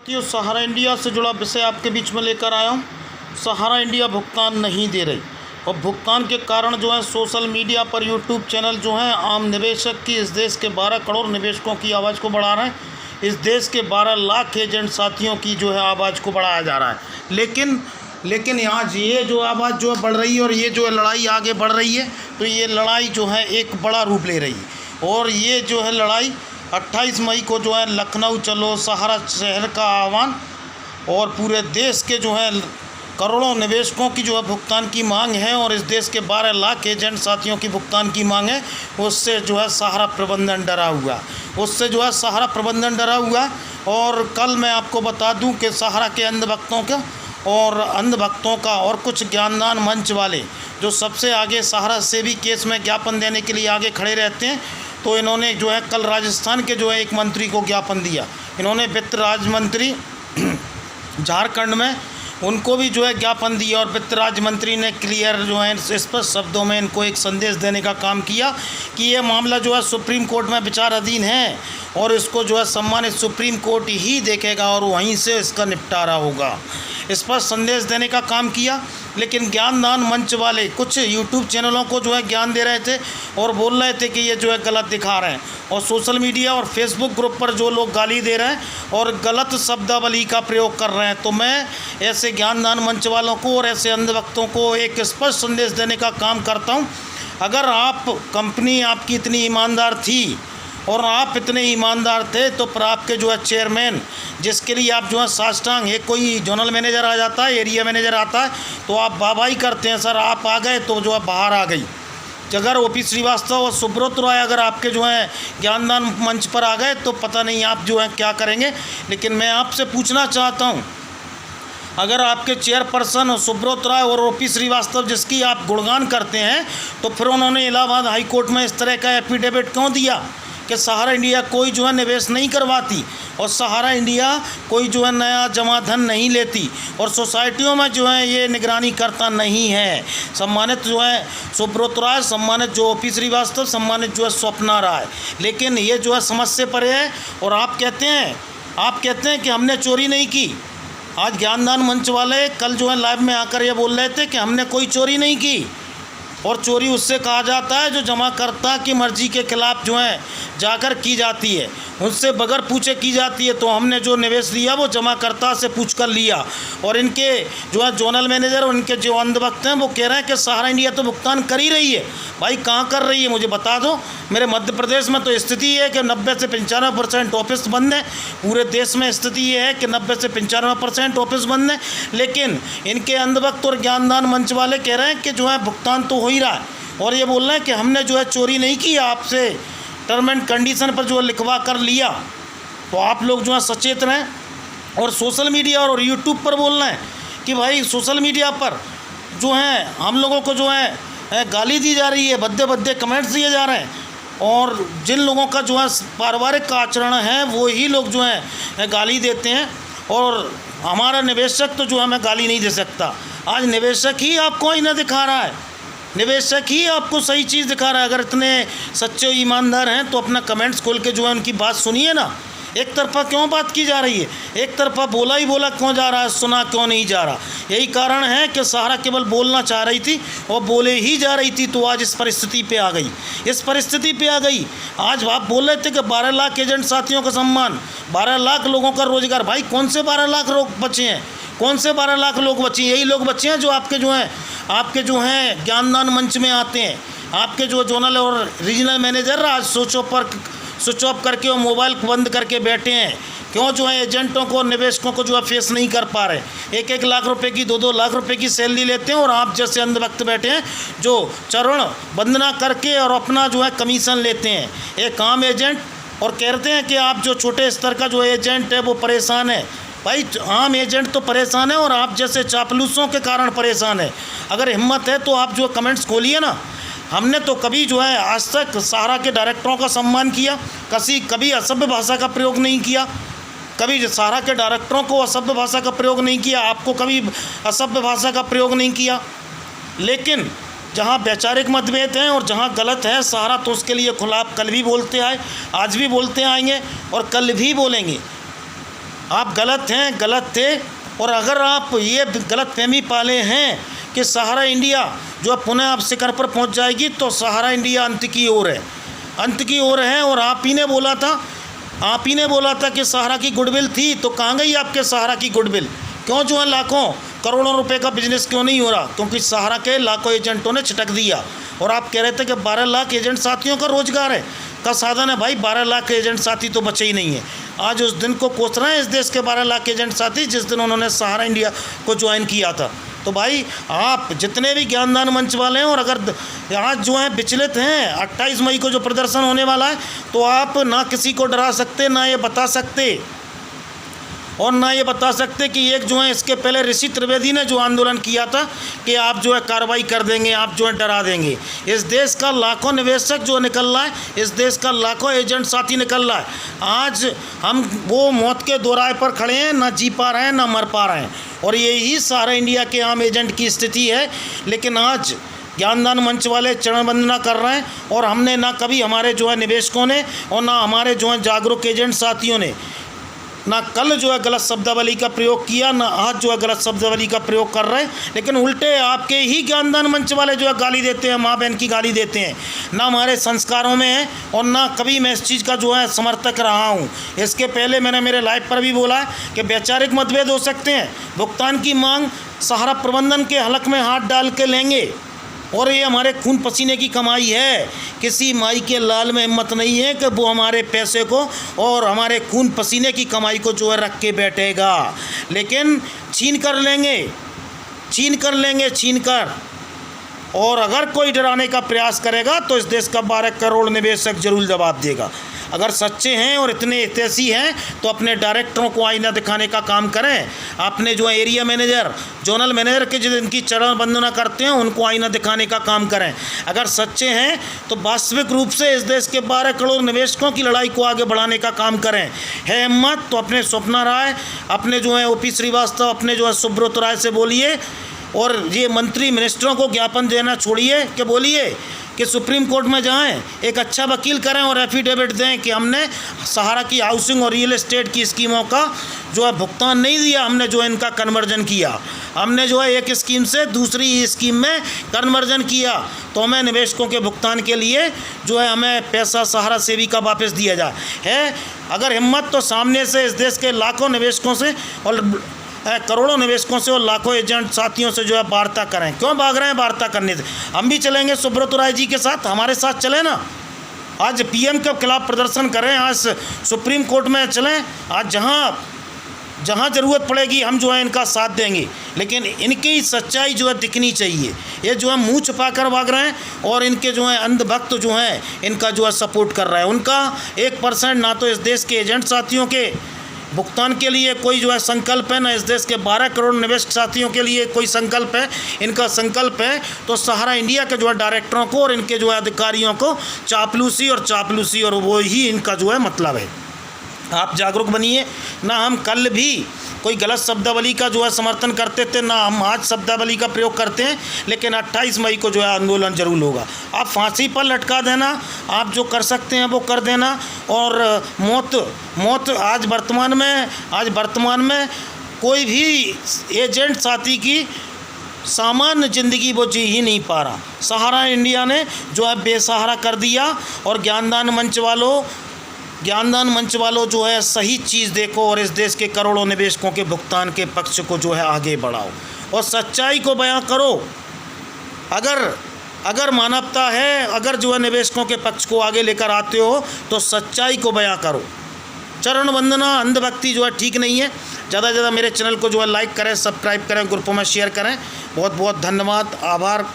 सहारा India से जुड़ा विषय आपके बीच में लेकर आया हूँ। सहारा इंडिया भुगतान नहीं दे रही और भुगतान के कारण जो है सोशल मीडिया पर यूट्यूब चैनल जो है आम निवेशक की, इस देश के 12 करोड़ निवेशकों की आवाज़ को बढ़ा रहे हैं। इस देश के 12 लाख एजेंट साथियों की जो है आवाज़ को बढ़ाया जा रहा है। लेकिन यहाँ ये जो आवाज़ जो है बढ़ रही है और ये जो है लड़ाई आगे बढ़ रही है, तो ये लड़ाई जो है एक बड़ा रूप ले रही है। और ये जो है लड़ाई 28 मई को जो है लखनऊ चलो सहारा शहर का आह्वान और पूरे देश के जो है करोड़ों निवेशकों की जो है भुगतान की मांग है और इस देश के 12 लाख एजेंट साथियों की भुगतान की मांग है। उससे जो है सहारा प्रबंधन डरा हुआ, उससे जो है सहारा प्रबंधन डरा हुआ। और कल मैं आपको बता दूं कि सहारा के अंधभक्तों का और कुछ ज्ञानदान मंच वाले जो सबसे आगे सहारा सेवी केस में ज्ञापन देने के लिए आगे खड़े रहते हैं, तो इन्होंने जो है कल राजस्थान के जो है एक मंत्री को ज्ञापन दिया। इन्होंने वित्त राज्य मंत्री झारखंड में उनको भी जो है ज्ञापन दिया और वित्त राज्य मंत्री ने क्लियर जो है स्पष्ट शब्दों में इनको एक संदेश देने का काम किया कि ये मामला जो है सुप्रीम कोर्ट में विचाराधीन है और इसको जो है सम्मानित सुप्रीम कोर्ट ही देखेगा और वहीं से इसका निपटारा होगा। इस पर संदेश देने का काम किया। लेकिन ज्ञानदान मंच वाले कुछ यूट्यूब चैनलों को जो है ज्ञान दे रहे थे और बोल रहे थे कि ये जो है गलत दिखा रहे हैं, और सोशल मीडिया और फेसबुक ग्रुप पर जो लोग गाली दे रहे हैं और गलत शब्दावली का प्रयोग कर रहे हैं, तो मैं ऐसे ज्ञानदान मंच वालों को और ऐसे अंधभक्तों को एक स्पष्ट संदेश देने का काम करता हूँ। अगर आप कंपनी आपकी इतनी ईमानदार थी और आप इतने ईमानदार थे, तो पर आपके जो है चेयरमैन, जिसके लिए आप जो है साष्टांग, एक कोई जोनल मैनेजर आ जाता है, एरिया मैनेजर आता है, तो आप वाहवाही करते हैं, सर आप आ गए तो जो है बाहर आ गई। अगर ओपी श्रीवास्तव और सुब्रत राय अगर आपके जो है ज्ञानदान मंच पर आ गए तो पता नहीं आप जो है क्या करेंगे। लेकिन मैं आपसे पूछना चाहता हूँ, अगर आपके चेयरपर्सन सुब्रत राय और ओपी श्रीवास्तव जिसकी आप गुणगान करते हैं, तो फिर उन्होंने इलाहाबाद हाई कोर्ट में इस तरह का एफिडेविट क्यों दिया कि सहारा इंडिया कोई जो है निवेश नहीं करवाती और सहारा इंडिया कोई जो है नया जमा धन नहीं लेती और सोसाइटियों में जो है ये निगरानी करता नहीं है। सम्मानित जो है सुब्रत राय, सम्मानित जो ओपी श्रीवास्तव, सम्मानित जो है स्वप्ना राय, लेकिन ये जो है समझ से परे है। और आप कहते हैं कि हमने चोरी नहीं की। आज ज्ञानदान मंच वाले कल जो है लाइव में आकर ये बोल रहे थे कि हमने कोई चोरी नहीं की, और चोरी उससे कहा जाता है जो जमाकर्ता की मर्ज़ी के खिलाफ जो है जाकर की जाती है, उनसे बगैर पूछे की जाती है। तो हमने जो निवेश लिया वो जमाकर्ता से पूछ कर लिया। और इनके जो है जोनल मैनेजर और इनके जो अंधभक्त हैं वो कह रहे हैं कि सहारा इंडिया तो भुगतान कर ही रही है। भाई कहाँ कर रही है मुझे बता दो। मेरे मध्य प्रदेश में तो स्थिति है कि 90 से 95% ऑफिस बंद है। पूरे देश में स्थिति ये है कि 90 से 95% ऑफिस बंद है। लेकिन इनके अंधभक्त और ज्ञानदान मंच वाले कह रहे हैं कि जो है भुगतान तो हो ही रहा है, और ये बोल रहे हैं कि हमने जो है चोरी नहीं की, आपसे टर्म एंड कंडीशन पर जो लिखवा कर लिया। तो आप लोग जो है सचेत रहें। और सोशल मीडिया और यूट्यूब पर बोल रहे हैं कि भाई सोशल मीडिया पर जो है हम लोगों को जो है गाली दी जा रही है, भद्दे भद्दे कमेंट्स दिए जा रहे हैं, और जिन लोगों का जो है पारिवारिक का आचरण है वो ही लोग जो है गाली देते हैं। और हमारा निवेशक तो जो है मैं गाली नहीं दे सकता। आज निवेशक ही आपको इन्हें दिखा रहा है, निवेशक ही आपको सही चीज़ दिखा रहा है। अगर इतने सच्चे ईमानदार हैं तो अपना कमेंट्स खोल के जो है उनकी बात सुनिए ना। एक तरफा क्यों बात की जा रही है, एक तरफा बोला ही बोला क्यों जा रहा है, सुना क्यों नहीं जा रहा। यही कारण है कि सहारा केवल बोलना चाह रही थी और बोले ही जा रही थी, तो आज इस परिस्थिति पे आ गई, इस परिस्थिति पे आ गई। आज आप बोल रहे थे कि 12 लाख एजेंट साथियों का सम्मान, 12 लाख लोगों का रोजगार। भाई कौन से 12 लाख लोग बचे हैं, कौन से 12 लाख लोग बचे हैं? यही लोग बचे हैं जो आपके जो हैं ज्ञानदान मंच में आते हैं। आपके जो जोनल और रीजनल मैनेजर आज स्विच ऑफ करके और मोबाइल बंद करके बैठे हैं। क्यों जो है एजेंटों को, निवेशकों को जो है फेस नहीं कर पा रहे। 1-1 लाख रुपए की, 2-2 लाख रुपए की सैलरी लेते हैं और आप जैसे अंधभक्त बैठे हैं जो चरण वंदना करके और अपना जो है कमीशन लेते हैं। एक आम एजेंट, और कहते हैं कि आप जो छोटे स्तर का जो एजेंट है वो परेशान है। भाई आम एजेंट तो परेशान है और आप जैसे चापलूसों के कारण परेशान है। अगर हिम्मत है तो आप जो कमेंट्स खोलिए ना। हमने तो कभी जो है आज तक सहारा के डायरेक्टरों का सम्मान किया, कभी असभ्य भाषा का प्रयोग नहीं किया, कभी सहारा के डायरेक्टरों को असभ्य भाषा का प्रयोग नहीं किया, आपको कभी असभ्य भाषा का प्रयोग नहीं किया। लेकिन जहाँ वैचारिक मतभेद हैं और जहाँ गलत है, सहारा तो उसके लिए खुला कल भी बोलते आए, आज भी बोलते आएंगे और कल भी बोलेंगे। आप गलत हैं, गलत थे। और अगर आप ये गलतफहमी पाले हैं कि सहारा इंडिया जो अब पुनः आप शिखर पर पहुंच जाएगी, तो सहारा इंडिया अंत की ओर है, अंत की ओर है। और आप ही ने बोला था कि सहारा की गुडविल थी, तो कहाँ गई आपके सहारा की गुडविल? क्यों जो है लाखों करोड़ों रुपए का बिजनेस क्यों नहीं हो रहा? क्योंकि सहारा के लाखों एजेंटों ने छिटक दिया। और आप कह रहे थे कि 12 लाख एजेंट साथियों का रोजगार है, का साधन है। भाई 12 लाख एजेंट साथी तो बचे ही नहीं है। आज उस दिन को कोस रहे हैं इस देश के 12 लाख एजेंट साथी जिस दिन उन्होंने सहारा इंडिया को ज्वाइन किया था। तो भाई आप जितने भी ज्ञानदान मंच वाले हैं, और अगर आज जो हैं विचलित हैं, 28 मई को जो प्रदर्शन होने वाला है, तो आप ना किसी को डरा सकते, ना ये बता सकते, और ना ये बता सकते कि एक जो है इसके पहले ऋषि त्रिवेदी ने जो आंदोलन किया था कि आप जो है कार्रवाई कर देंगे, आप जो है डरा देंगे। इस देश का लाखों निवेशक जो निकल रहा है, इस देश का लाखों एजेंट साथी निकल रहा है। आज हम वो मौत के दोराहे पर खड़े हैं, ना जी पा रहे हैं, ना मर पा रहे हैं। और यही सारा इंडिया के आम एजेंट की स्थिति है। लेकिन आज ज्ञानदान मंच वाले चरण वंदना कर रहे हैं, और हमने ना कभी हमारे जो है निवेशकों ने, और ना हमारे जो है जागरूक एजेंट साथियों ने, ना कल जो है गलत शब्दावली का प्रयोग किया, ना आज जो है गलत शब्दावली का प्रयोग कर रहे हैं। लेकिन उल्टे आपके ही ज्ञानदान मंच वाले जो है गाली देते हैं, माँ बहन की गाली देते हैं। ना हमारे संस्कारों में है, और ना कभी मैं इस चीज़ का जो है समर्थक रहा हूँ। इसके पहले मैंने मेरे लाइव पर भी बोला है कि वैचारिक मतभेद हो सकते हैं, भुगतान की मांग सहारा प्रबंधन के हलक में हाथ डाल के लेंगे, और ये हमारे खून पसीने की कमाई है। किसी माई के लाल में हिम्मत नहीं है कि वो हमारे पैसे को और हमारे खून पसीने की कमाई को जो है रख के बैठेगा। लेकिन छीन कर लेंगे। और अगर कोई डराने का प्रयास करेगा तो इस देश का 12 करोड़ निवेशक जरूर जवाब देगा। अगर सच्चे हैं और इतने हितैषी हैं तो अपने डायरेक्टरों को आईना दिखाने का काम करें। आपने जो एरिया मैनेजर, जोनल मैनेजर के जिनकी चरण वंदना करते हैं, उनको आईना दिखाने का काम करें। अगर सच्चे हैं तो वास्तविक रूप से इस देश के 12 करोड़ निवेशकों की लड़ाई को आगे बढ़ाने का काम करें। है हिम्मत तो अपने स्वप्ना राय, अपने जो है ओपी श्रीवास्तव, अपने जो है सुब्रत राय से बोलिए, और ये मंत्री मिनिस्टरों को ज्ञापन देना छोड़िए कि बोलिए कि सुप्रीम कोर्ट में जाएं, एक अच्छा वकील करें और एफिडेविट दें कि हमने सहारा की हाउसिंग और रियल एस्टेट की स्कीमों का जो है भुगतान नहीं दिया, हमने जो है इनका कन्वर्जन किया, हमने जो है एक स्कीम से दूसरी स्कीम में कन्वर्जन किया, तो हमें निवेशकों के भुगतान के लिए जो है हमें पैसा सहारा सेवी का वापस दिया जाए। है अगर हिम्मत तो सामने से इस देश के लाखों निवेशकों से और करोड़ों निवेशकों से और लाखों एजेंट साथियों से जो है वार्ता करें। क्यों भाग रहे हैं वार्ता करने से? हम भी चलेंगे सुब्रत राय जी के साथ, हमारे साथ चलें ना। आज पीएम के खिलाफ प्रदर्शन करें, आज सुप्रीम कोर्ट में चलें, आज जहाँ ज़रूरत पड़ेगी हम जो है इनका साथ देंगे। लेकिन इनकी सच्चाई जो है दिखनी चाहिए। ये जो है मुंह छुपा कर भाग रहे हैं, और इनके जो है अंधभक्त जो हैं इनका जो है सपोर्ट कर रहा है। उनका 1% ना तो इस देश के एजेंट साथियों के भुगतान के लिए कोई जो है संकल्प है, ना इस देश के 12 करोड़ निवेशक साथियों के लिए कोई संकल्प है। इनका संकल्प है तो सहारा इंडिया के जो है डायरेक्टरों को और इनके जो है अधिकारियों को चापलूसी और वो ही इनका जो है मतलब है। आप जागरूक बनिए। ना हम कल भी कोई गलत शब्दावली का जो है समर्थन करते थे, ना हम आज शब्दावली का प्रयोग करते हैं। लेकिन 28 मई को जो है आंदोलन जरूर होगा। आप फांसी पर लटका देना, आप जो कर सकते हैं वो कर देना। और मौत आज वर्तमान में कोई भी एजेंट साथी की सामान्य ज़िंदगी वो जी ही नहीं पा रहा। सहारा इंडिया ने जो है बेसहारा कर दिया। और ज्ञानदान मंच वालों जो है सही चीज़ देखो और इस देश के करोड़ों निवेशकों के भुगतान के पक्ष को जो है आगे बढ़ाओ और सच्चाई को बयां करो। अगर मानवता है, अगर जो है निवेशकों के पक्ष को आगे लेकर आते हो तो सच्चाई को बयां करो। चरण वंदना, अंधभक्ति जो है ठीक नहीं है। ज़्यादा से ज़्यादा मेरे चैनल को जो है लाइक करें, सब्सक्राइब करें, ग्रुपों में शेयर करें। बहुत बहुत धन्यवाद, आभार।